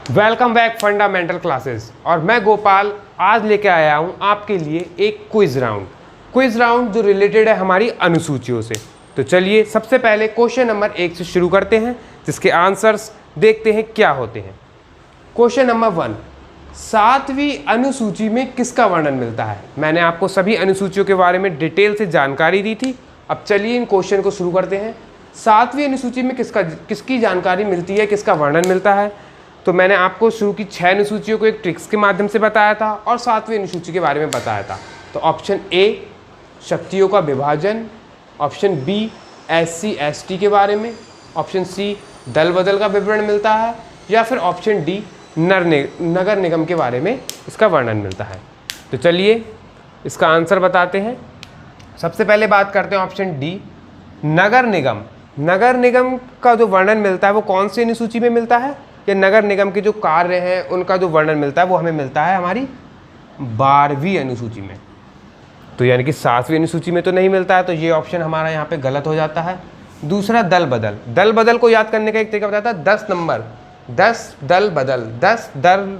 Welcome back fundamental classes. और मैं गोपाल आज लेके आया हूँ आपके लिए एक क्विज राउंड जो रिलेटेड है हमारी अनुसूचियों से। तो चलिए सबसे पहले क्वेश्चन नंबर 1 से शुरू करते हैं, जिसके आंसर्स देखते हैं क्या होते हैं। क्वेश्चन नंबर 1, 7वीं अनुसूची में किसका वर्णन मिलता है। मैंने आपको सभी अनुसूचियों के बारे में डिटेल से जानकारी दी थी। अब चलिए इन क्वेश्चन को शुरू करते हैं। 7वीं अनुसूची में किसकी जानकारी मिलती है, किसका वर्णन मिलता है। तो मैंने आपको शुरू की 6 अनुसूचियों को एक ट्रिक्स के माध्यम से बताया था और 7वीं अनुसूची के बारे में बताया था। तो ऑप्शन ए शक्तियों का विभाजन, ऑप्शन बी SC ST के बारे में, ऑप्शन सी दल बदल का विवरण मिलता है, या फिर ऑप्शन डी नगर निगम के बारे में इसका वर्णन मिलता है। तो चलिए इसका आंसर बताते हैं। सबसे पहले बात करते हैं ऑप्शन डी नगर निगम। नगर निगम का जो वर्णन मिलता है वो कौन सी अनुसूची में मिलता है, या नगर निगम के जो कार्य हैं उनका जो वर्णन मिलता है वो हमें मिलता है हमारी 12वीं अनुसूची में। तो यानी कि 7वीं अनुसूची में तो नहीं मिलता है, तो ये ऑप्शन हमारा यहाँ पे गलत हो जाता है। दूसरा दल बदल को याद करने का एक तरीका बताता है 10 नंबर, 10 दल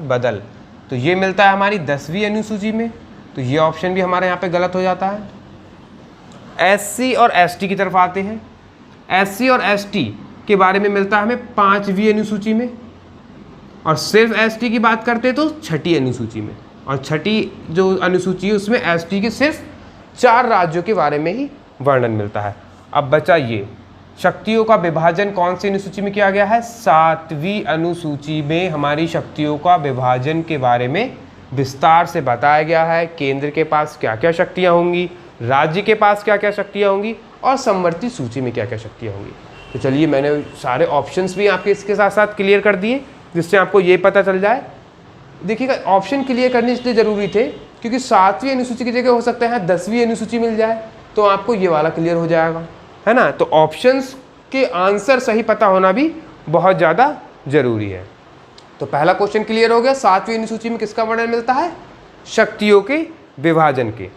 बदल, तो ये मिलता है हमारी 10वीं अनुसूची में। तो ये ऑप्शन भी हमारे यहाँ पे गलत हो जाता है। SC और ST की तरफ आते हैं। SC और ST के बारे में मिलता है हमें 5वीं अनुसूची में, और सिर्फ ST की बात करते हैं तो 6ठी अनुसूची में। और 6ठी जो अनुसूची है उसमें ST के सिर्फ 4 राज्यों के बारे में ही वर्णन मिलता है। अब बचा ये शक्तियों का विभाजन कौन सी अनुसूची में किया गया है। 7वीं अनुसूची में हमारी शक्तियों का विभाजन के बारे में विस्तार से बताया गया है। केंद्र के पास क्या क्या शक्तियाँ होंगी, राज्य के पास क्या क्या शक्तियाँ होंगी, और समवर्ती सूची में क्या क्या शक्तियाँ होंगी। तो चलिए मैंने सारे ऑप्शंस भी आपके इसके साथ साथ क्लियर कर दिए, जिससे आपको ये पता चल जाए। देखिएगा ऑप्शन क्लियर करने इसलिए ज़रूरी थे क्योंकि 7वीं अनुसूची की जगह हो सकता है 10वीं अनुसूची मिल जाए, तो आपको ये वाला क्लियर हो जाएगा, है ना। तो ऑप्शंस के आंसर सही पता होना भी बहुत ज़्यादा ज़रूरी है। तो पहला क्वेश्चन क्लियर हो गया, 7वीं अनुसूची में किसका वर्णन मिलता है, शक्तियों के विभाजन के।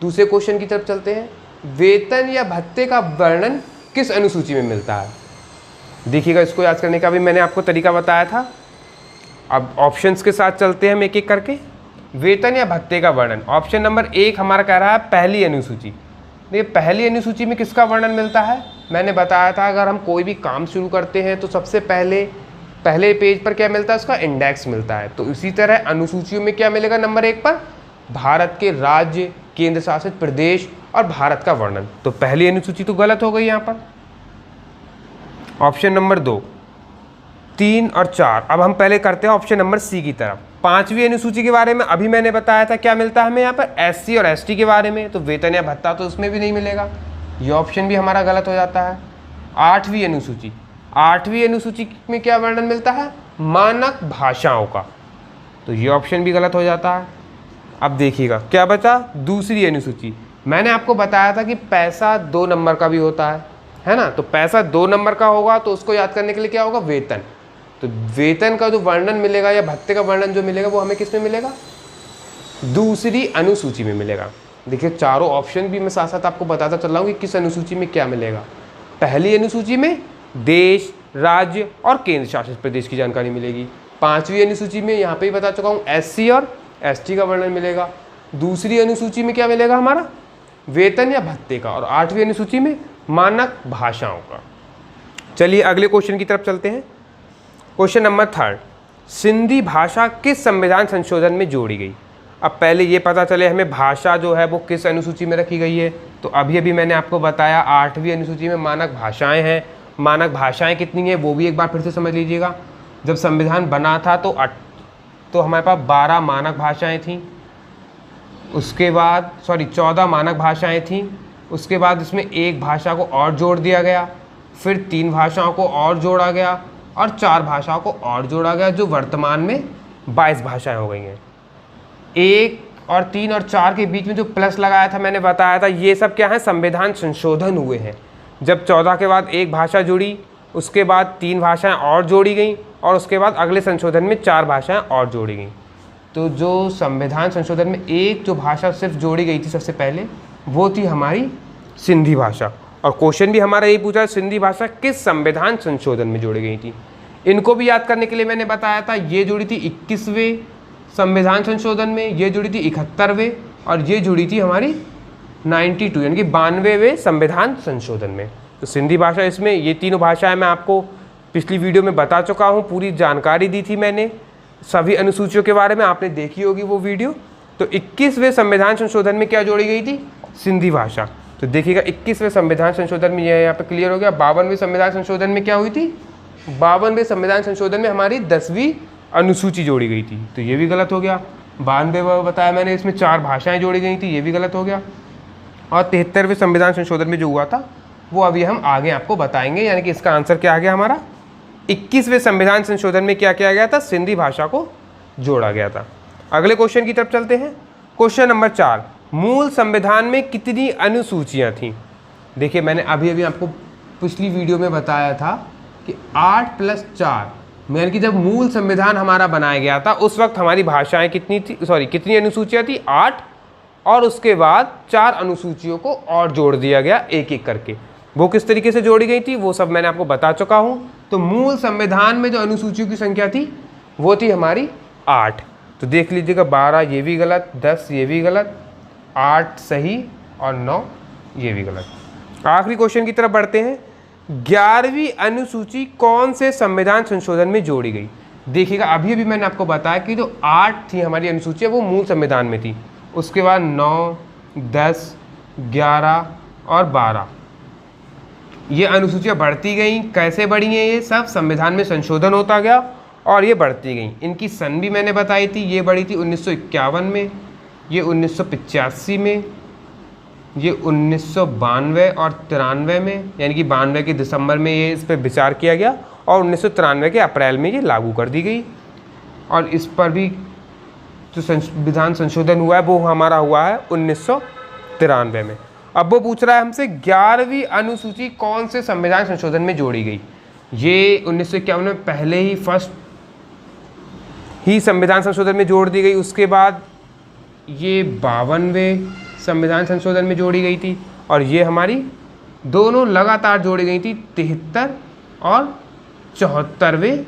दूसरे क्वेश्चन की तरफ चलते हैं। वेतन या भत्ते का वर्णन किस अनुसूची में मिलता है। देखिएगा इसको याद करने का भी मैंने आपको तरीका बताया था। अब ऑप्शंस के साथ चलते हैं हम एक एक करके। वेतन या भत्ते का वर्णन, ऑप्शन नंबर 1 हमारा कह रहा है पहली अनुसूची। देखिए पहली अनुसूची में किसका वर्णन मिलता है, मैंने बताया था अगर हम कोई भी काम शुरू करते हैं तो सबसे पहले पेज पर क्या मिलता है, उसका इंडेक्स मिलता है। तो इसी तरह अनुसूचियों में क्या मिलेगा, नंबर 1 पर भारत के राज्य, केंद्र शासित प्रदेश और भारत का वर्णन। तो पहली अनुसूची तो गलत हो गई यहाँ पर। ऑप्शन नंबर 2, 3 और 4। अब हम पहले करते हैं ऑप्शन नंबर सी की तरफ। 5वीं अनुसूची के बारे में अभी मैंने बताया था क्या मिलता है हमें यहाँ पर, SC और ST के बारे में। तो वेतन या भत्ता तो उसमें भी नहीं मिलेगा, ये ऑप्शन भी हमारा गलत हो जाता है। 8वीं अनुसूची में क्या वर्णन मिलता है, मानक भाषाओं का। तो ये ऑप्शन भी गलत हो जाता है। अब देखिएगा क्या बचा, दूसरी अनुसूची। मैंने आपको बताया था कि पैसा 2 नंबर का भी होता है ना। तो पैसा 2 नंबर का होगा तो उसको याद करने के लिए क्या होगा, वेतन। तो वेतन का जो वर्णन मिलेगा या भत्ते का वर्णन जो मिलेगा वो हमें किस में मिलेगा, दूसरी अनुसूची में मिलेगा। देखिए चारों ऑप्शन भी मैं साथ साथ आपको बताता चल रहा हूँ कि किस अनुसूची में क्या मिलेगा। पहली अनुसूची में देश, राज्य और केंद्र शासित प्रदेश की जानकारी मिलेगी। 5वीं अनुसूची में यहाँ पे ही बता चुका हूँ SC और ST का वर्णन मिलेगा। दूसरी अनुसूची में क्या मिलेगा हमारा, वेतन या भत्ते का। और 8वीं अनुसूची में मानक भाषाओं का। चलिए अगले क्वेश्चन की तरफ चलते हैं। क्वेश्चन नंबर 3, सिंधी भाषा किस संविधान संशोधन में जोड़ी गई। अब पहले ये पता चले हमें भाषा जो है वो किस अनुसूची में रखी गई है। तो अभी मैंने आपको बताया 8वीं अनुसूची में मानक भाषाएं हैं। मानक भाषाएं कितनी हैं वो भी एक बार फिर से समझ लीजिएगा। जब संविधान बना था तो हमारे पास 12 मानक भाषाएँ थीं। उसके बाद 14 मानक भाषाएं थीं। उसके बाद इसमें एक भाषा को और जोड़ दिया गया, फिर 3 भाषाओं को और जोड़ा गया, और 4 भाषाओं को और जोड़ा गया, जो वर्तमान में 22 भाषाएं हो गई हैं। 1 और 3 और 4 के बीच में जो प्लस लगाया था मैंने बताया था, ये सब क्या है, संविधान संशोधन हुए हैं। जब 14 के बाद एक भाषा जुड़ी, उसके बाद 3 भाषाएँ और जोड़ी गई, और उसके बाद अगले संशोधन में 4 भाषाएँ और जोड़ी गई। तो जो संविधान संशोधन में एक जो भाषा सिर्फ जोड़ी गई थी सबसे पहले, वो थी हमारी सिंधी भाषा। और क्वेश्चन भी हमारा यही पूछा, सिंधी भाषा किस संविधान संशोधन में जोड़ी गई थी। इनको भी याद करने के लिए मैंने बताया था, ये जुड़ी थी 21वें संविधान संशोधन में, ये जुड़ी थी 71वें और ये जुड़ी थी हमारी 92 यानी कि 92वें संविधान संशोधन में। तो सिंधी भाषा इसमें, ये तीनों भाषाएं मैं आपको पिछली वीडियो में बता चुका हूँ, पूरी जानकारी दी थी मैंने सभी अनुसूचियों के बारे में, आपने देखी होगी वो वीडियो। तो 21वें संविधान संशोधन में क्या जोड़ी गई थी? सिंधी भाषा। तो देखिएगा 21वें संविधान संशोधन में यह यहाँ पे क्लियर हो गया। 52वें संविधान संशोधन में क्या हुई थी? 52वें संविधान संशोधन में हमारी 10वीं अनुसूची जोड़ी गई थी, तो ये भी गलत हो गया। 92 बताया मैंने, इसमें 4 भाषाएं जोड़ी गई थी, ये भी गलत हो गया। और 73वें संविधान संशोधन में जो हुआ था वो अभी हम आगे आपको बताएंगे, यानी कि इसका आंसर क्या आ गया हमारा? 21वें संविधान संशोधन में क्या किया गया था? सिंधी भाषा को जोड़ा गया था। अगले क्वेश्चन की तरफ चलते हैं। क्वेश्चन नंबर 4, मूल संविधान में कितनी अनुसूचियां थीं? देखिए मैंने अभी आपको पिछली वीडियो में बताया था कि 8 + 4, यानी कि जब मूल संविधान हमारा बनाया गया था उस वक्त हमारी भाषाएं कितनी अनुसूचियां थी? 8, और उसके बाद 4 अनुसूचियों को और जोड़ दिया गया एक एक करके। वो किस तरीके से जोड़ी गई थी वो सब मैंने आपको बता चुका हूँ। तो मूल संविधान में जो अनुसूचियों की संख्या थी वो थी हमारी 8। तो देख लीजिएगा 12 ये भी गलत, 10 ये भी गलत, 8 सही और 9 ये भी गलत। आखिरी क्वेश्चन की तरफ बढ़ते हैं। 11वीं अनुसूची कौन से संविधान संशोधन में जोड़ी गई? देखिएगा अभी मैंने आपको बताया कि जो 8 थी हमारी अनुसूचियाँ वो मूल संविधान में थी, उसके बाद 9, 10, 11 और 12 ये अनुसूचियाँ बढ़ती गई। कैसे बढ़ी हैं? ये सब संविधान में संशोधन होता गया और ये बढ़ती गई। इनकी सन भी मैंने बताई थी, ये बढ़ी थी 1951 में, ये 1985 में, ये 1992 और 93 में, यानी कि 92 के दिसंबर में ये इस पर विचार किया गया और 1993 के अप्रैल में ये लागू कर दी गई। और इस पर भी जो संविधान संशोधन हुआ है वो हमारा हुआ है 1993 में। अब वो पूछ रहा है हमसे 11वीं अनुसूची कौन से संविधान संशोधन में जोड़ी गई? ये 1951 में पहले ही फर्स्ट ही संविधान संशोधन में जोड़ दी गई, उसके बाद ये 52वें संविधान संशोधन में जोड़ी गई थी और ये हमारी दोनों लगातार जोड़ी गई थी 73 और 74वें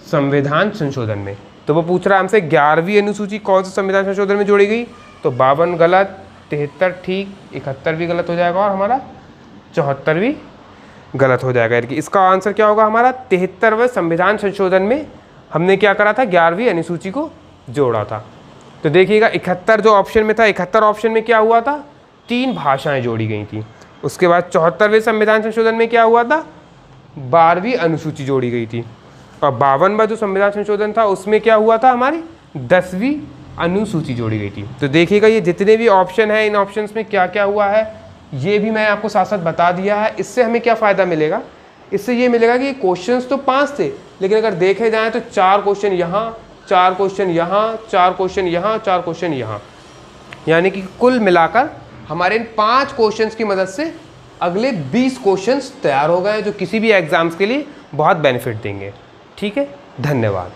संविधान संशोधन में। तो वो पूछ रहा है हमसे 11वीं अनुसूची कौन से संविधान संशोधन में जोड़ी गई? तो 52 गलत, 73 ठीक, 71 भी गलत हो जाएगा और हमारा 74 भी गलत हो जाएगा। कि इसका आंसर क्या होगा हमारा? 73वें संविधान संशोधन में हमने क्या करा था? 11वीं अनुसूची को जोड़ा था। तो देखिएगा 71 जो ऑप्शन में था, 71 ऑप्शन में क्या हुआ था? 3 भाषाएं जोड़ी गई थी। उसके बाद 74वें संविधान संशोधन में क्या हुआ था? 12वीं अनुसूची जोड़ी गई थी। और 52वां जो संविधान संशोधन था उसमें क्या हुआ था? हमारी 10वीं अनुसूची जोड़ी गई थी। तो देखिएगा ये जितने भी ऑप्शन हैं, इन ऑप्शंस में क्या क्या हुआ है ये भी मैं आपको साथ साथ बता दिया है। इससे हमें क्या फ़ायदा मिलेगा? इससे ये मिलेगा कि क्वेश्चंस तो 5 थे, लेकिन अगर देखे जाए तो 4 क्वेश्चन यहाँ, 4 क्वेश्चन यहाँ, 4 क्वेश्चन यहाँ, 4 क्वेश्चन यहाँ, यानी कि कुल मिलाकर हमारे इन 5 क्वेश्चंस की मदद से अगले 20 क्वेश्चंस तैयार हो गए हैं जो किसी भी एग्जाम्स के लिए बहुत बेनिफिट देंगे। ठीक है, धन्यवाद।